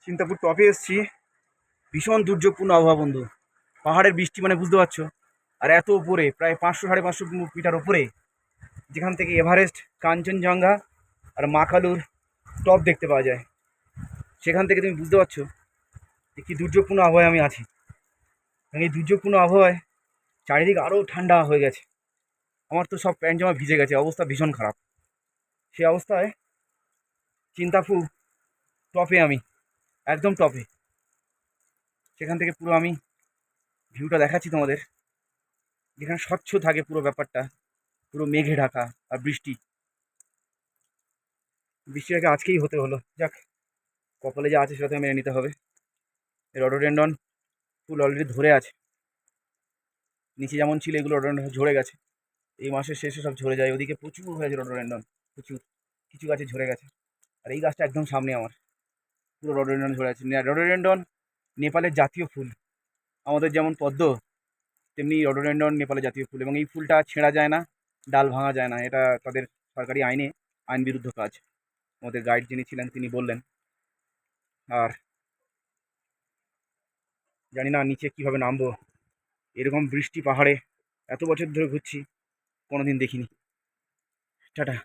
চিন্তাপুর টপে এসেছি। ভীষণ দুর্যোগপূর্ণ আবহাওয়া বন্ধু। পাহাড়ের বৃষ্টি মানে বুঝতে পারছো। আর এত উপরে, প্রায় 500-550 মিটার উপরে, যেখান থেকে এভারেস্ট, কাঞ্চনজঙ্ঘা আর মাকালুর টপ দেখতে পাওয়া যায়। সেখান থেকে তুমি বুঝতে পারছো যে কী দুর্যোগপূর্ণ আবহাওয়ায় আমি আছি। এবং এই দুর্যোগপূর্ণ আবহাওয়ায় চারিদিক আরও ঠান্ডা হয়ে গেছে। আমার তো সব প্যান্ট জামা ভিজে গেছে, অবস্থা ভীষণ খারাপ। সেই অবস্থায় চিন্তাপুর টপে আমি, একদম টপে, সেখান থেকে পুরো আমি ভিউটা দেখাচ্ছি তোমাদের। যেখানে স্বচ্ছ থাকে পুরো ব্যাপারটা, পুরো মেঘে ঢাকা আর বৃষ্টিটাকে আজকেই হতে হলো। যাক, কপালে যা আছে সেটা তো মেনে নিতে হবে। রডোডেন্ডন ফুল অলরেডি ধরে আছে, নিচে যেমন ছিল এগুলো রডোডেন্ডন ঝরে গেছে। এই মাসের শেষে সব ঝরে যায়। ওদিকে প্রচুর হয়েছে রডোডেন্ডন, প্রচুর, কিছু গাছে ঝরে গেছে। আর এই গাছটা একদম সামনে আমার, পুরো রডোডেন্ডন ঝরে আছে। রডোডেন্ডন নেপালের জাতীয় ফুল। আমাদের যেমন পদ্ম, তেমনি রডোডেন্ডন নেপালের জাতীয় ফুল। এবং এই ফুলটা ছেঁড়া যায় না, ডাল ভাঙা যায় না, এটা তাদের সরকারি আইন বিরুদ্ধ কাজ। আমাদের গাইড যিনি ছিলেন তিনি বললেন। আর জানি না নিচে কীভাবে নামবো। এরকম বৃষ্টি পাহাড়ে এত বছর ধরে ঘুরছি, কোনোদিন দেখিনি। টাটা।